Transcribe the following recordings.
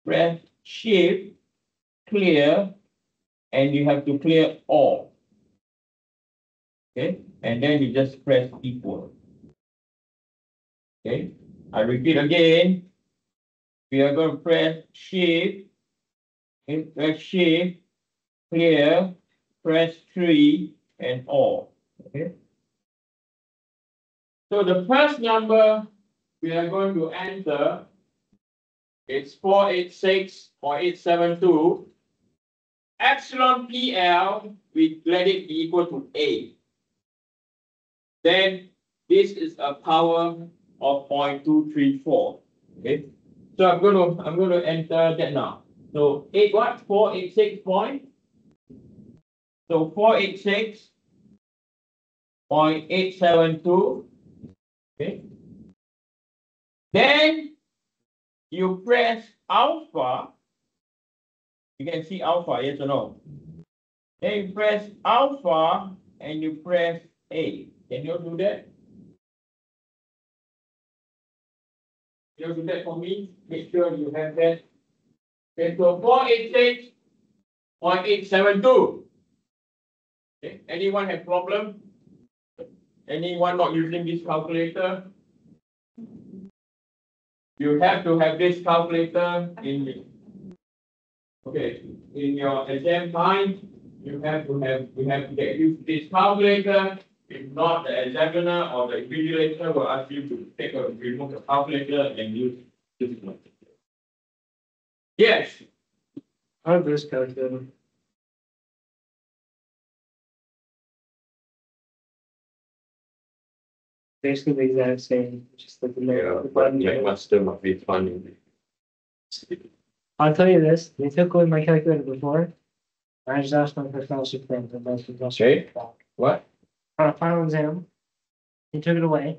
press Shift, clear, and you have to clear all. Okay, and then you just press equal. Okay, I repeat again. We are going to press Shift, and press Shift, clear, press 3, and all. Okay. So the first number we are going to enter is 486.872. Epsilon PL, we let it be equal to A. Then this is a power of 0.234. Okay. So I'm going to enter that now. So 486 point. So 486.872. Okay. Then you press alpha. You can see alpha, yes or no? Then you press alpha and you press A. Can you do that? Can you do that for me? Make sure you have that. Okay, so 486.872. Okay. Anyone have problem? Anyone not using this calculator? You have to have this calculator in your exam time. You have to get used to this calculator. If not, the examiner or the invigilator will ask you to remove the calculator and use this one. Yes. I have this calculator. Basically the exact same, just like the Master must be funny. I'll tell you this, they took away my calculator before. I just asked my professor for it, Okay. What? On a final exam, he took it away.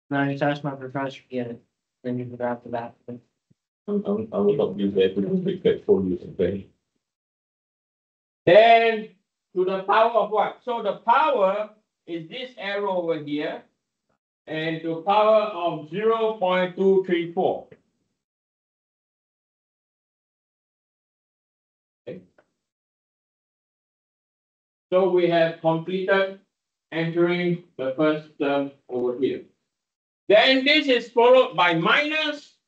And I just asked my professor to get it. Then you can grab the back of it. I will not use that because for you today. Then to the power of what? So the power is this arrow over here, and to power of 0.234. Okay. So we have completed entering the first term over here. Then this is followed by minus.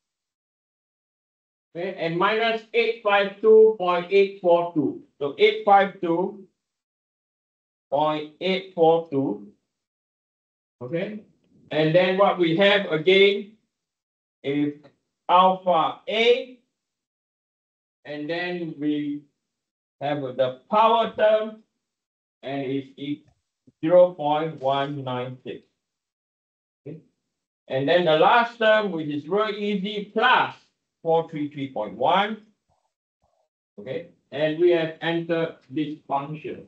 Okay, and minus 852.842. So 852.842. Okay. And then what we have again is alpha A. And then we have the power term and it's 0.196. Okay. And then the last term, which is very easy, plus 433.1. Okay, and we have entered this function.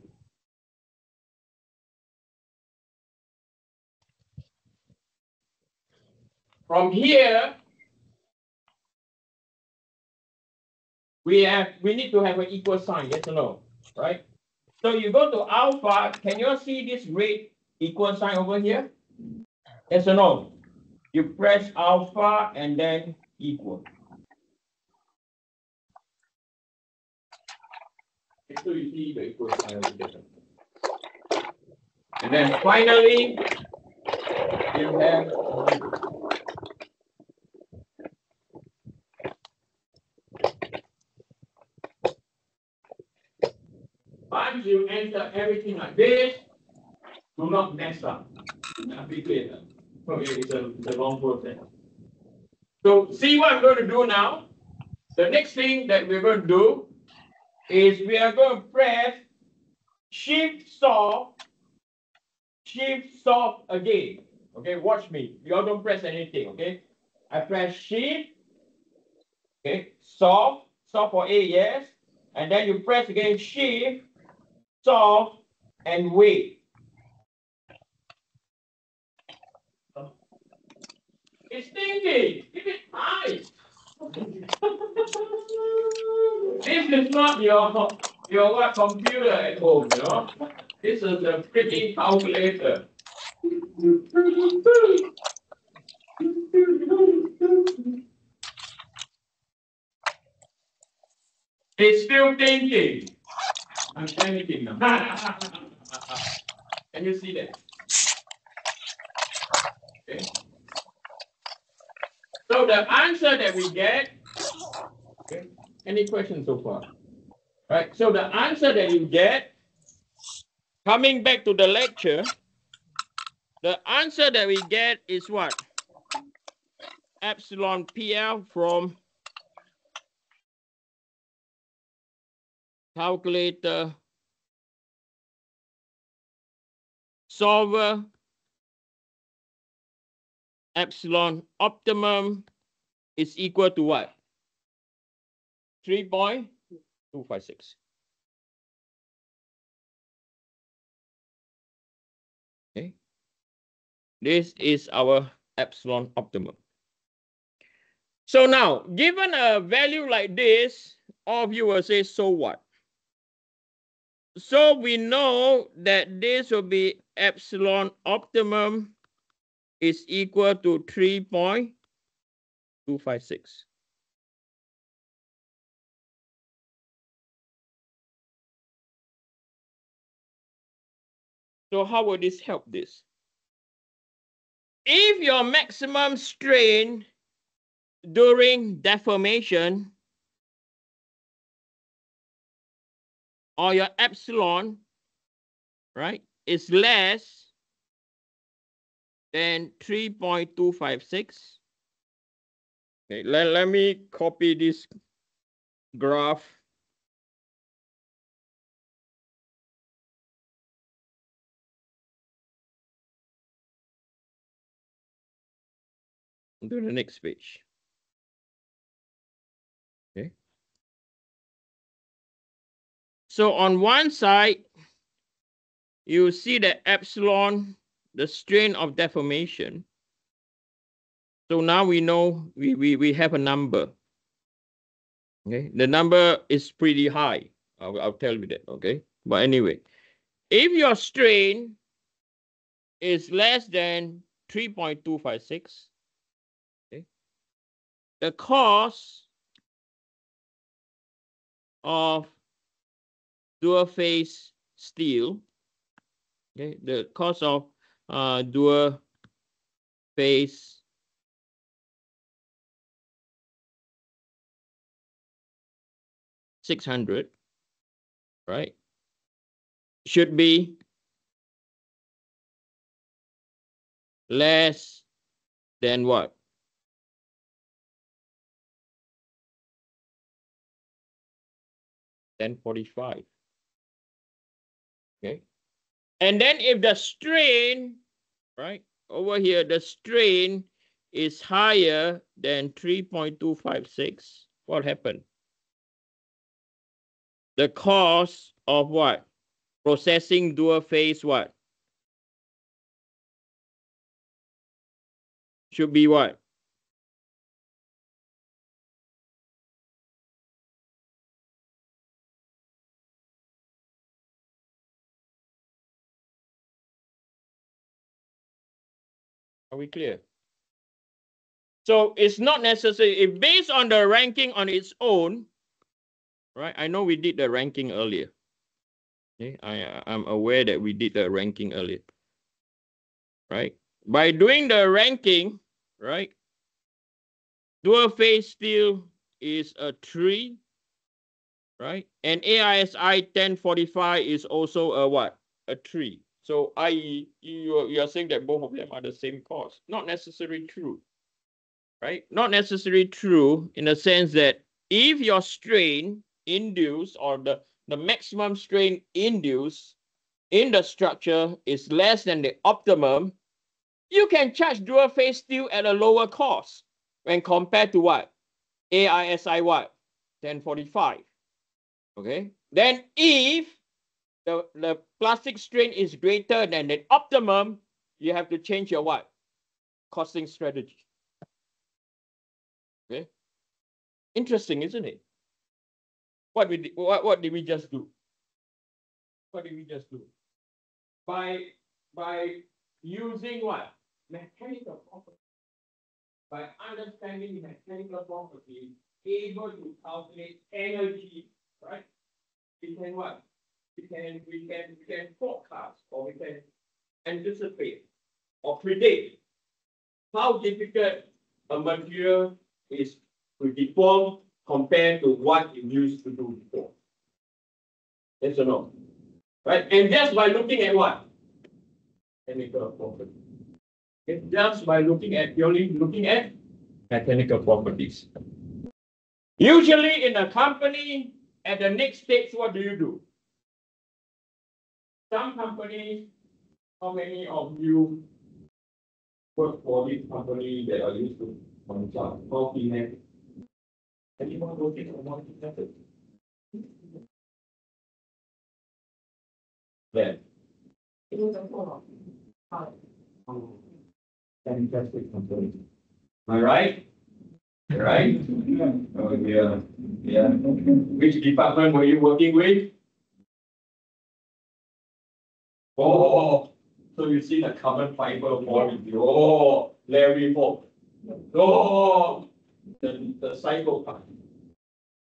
From here, we need to have an equal sign, yes or no? Right? So you go to alpha, can you see this red equal sign over here? Yes or no? You press alpha and then equal. So you see the equal sign over there. And then finally, you have once you enter everything like this, do not mess up. Be clear. Okay, it's a long process. So see what I'm going to do now. The next thing that we're going to do is we are going to press Shift Solve again. Okay, watch me. You all don't press anything. Okay, I press Shift. Okay, solve for A, yes, and then you press again Shift, solve, and wait. It's thinking. Give it time. This is not your what computer at home, you know. This is a freaking calculator. It's still thinking. I'm panicking now. Can you see that? Okay. So the answer that we get, okay. Any questions so far? Right. So the answer that you get, coming back to the lecture, the answer that we get is what? Epsilon PL from calculator solver, epsilon optimum is equal to what? 3.256. Okay. This is our epsilon optimum. So now, given a value like this, all of you will say, so what? So we know that this will be epsilon optimum is equal to 3.256. So how will this help this? If your maximum strain during deformation or your epsilon, right, is less than 3.256. Okay, let me copy this graph. To the next page. Okay. So on one side, you see the epsilon, the strain of deformation. So now we know we have a number. Okay, the number is pretty high. I'll tell you that. Okay, but anyway, if your strain is less than 3.256, okay, the cost of dual phase steel, okay, the cost of dual phase $600, right, should be less than what? Than 45. Okay. And then if the strain, right, over here, the strain is higher than 3.256, what happened? The cost of what? Processing dual phase what? Should be what? Are we clear? So it's not necessary. If based on the ranking on its own, right? I know we did the ranking earlier. Okay, I'm aware that we did the ranking earlier, right? By doing the ranking, right? Dual phase steel is a 3, right? And AISI 1045 is also a what? A 3. So i.e. you are saying that both of them are the same cost. Not necessarily true, right? Not necessarily true in the sense that if your strain induced or the maximum strain induced in the structure is less than the optimum, you can charge dual phase steel at a lower cost when compared to what? AISI what? 1045. Okay. Then if the plastic strain is greater than the optimum, you have to change your what? Costing strategy. Okay. Interesting, isn't it? What did we just do? What did we just do? By using what? Mechanical property. By understanding mechanical property, able to calculate energy can what? We can forecast, or we can anticipate or predict how difficult a material is to deform compared to what it used to do before. Yes or no? Right? And just by looking at what? Chemical properties. Okay? Just by purely looking at mechanical properties. Usually in a company, at the next stage, what do? Some companies, how many of you work for this company that are used to multi-method? Anyone working on multi-method? Yeah. Fantastic company. Am I right? Right? Oh yeah. Yeah. Which department were you working with? Oh, so you see the carbon fiber quality. Oh, Larry Ford. Oh, the cycle part.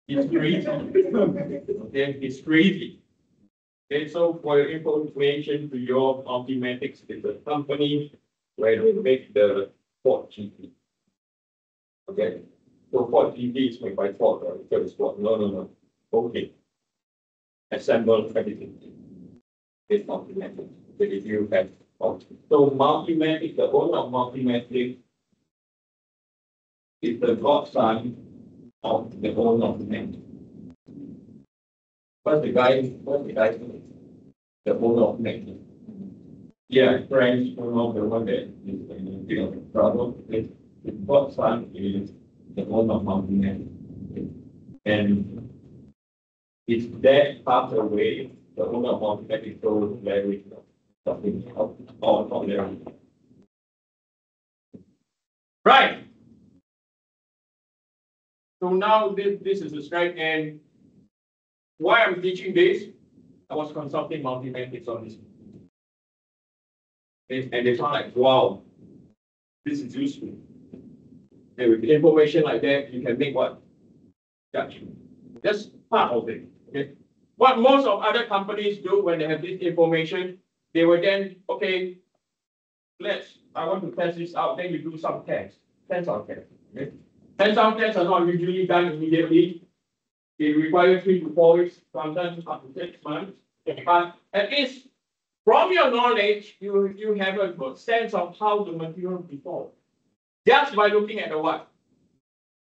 It's crazy. Okay, it's crazy. Okay, so for your information to your Multimatics is a company where they make the Ford GT. Okay, so Ford GT is made by Ford, right? So it's Ford. No. Okay. Assemble everything. It's Multimatics. So if you have so Multimatics, the owner of Multimatics is the godson of the owner of the name. What's the guy name? The owner of name. Yeah, French, the one that is in trouble. The godson is the owner of Multimatics. And his dad passed away, the owner of Multimatics told Larry something of Larry. Right. So now this is the strike, and why I'm teaching this, I was consulting Multimatics on this. And they found like, wow, this is useful. And with information like that, you can make what? Judgment. That's part of it. Okay. What most of other companies do when they have this information, they will then, okay, I want to test this out, then you do some tests. Hands-on tests. Okay. Hands-on tests are not usually done immediately. They require 3 to 4 weeks, sometimes up to 6 months. But at least from your knowledge, you have a good sense of how the material deforms. Just by looking at the what?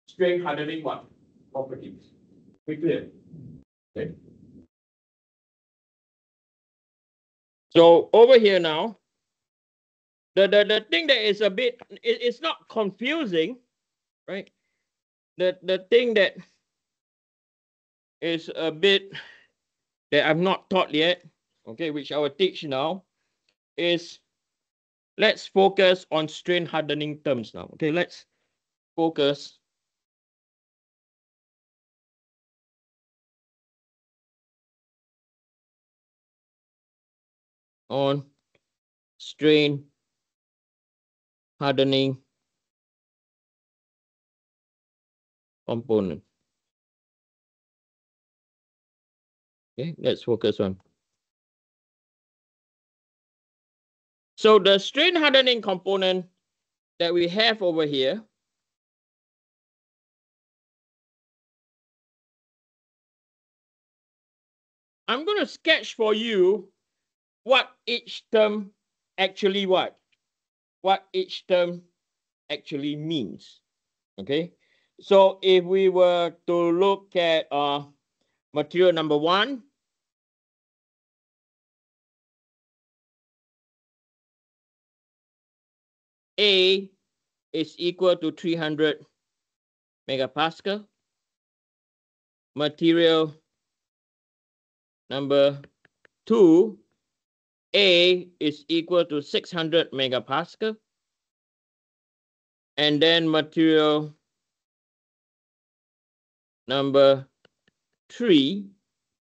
Strain hardening what? Properties. Be clear. Okay. So over here now, the thing that is a bit, it's not confusing, right? The thing that is a bit that I've not taught yet, okay, which I will teach now, is let's focus on strain hardening terms now. Okay, let's focus on strain hardening component. Okay, let's focus on. So the strain hardening component that we have over here I'm going to sketch for you what each term actually what each term actually means. Okay, so if we were to look at material number 1, A is equal to 300 megapascal. Material number 2, A is equal to 600 megapascal. And then material number 3,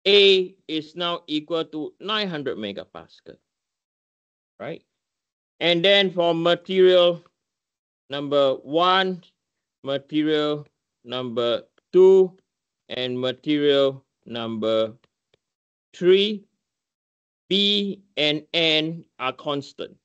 A is now equal to 900 megapascal, right? And then for material number 1, material number 2, and material number 3, B, and N are constant.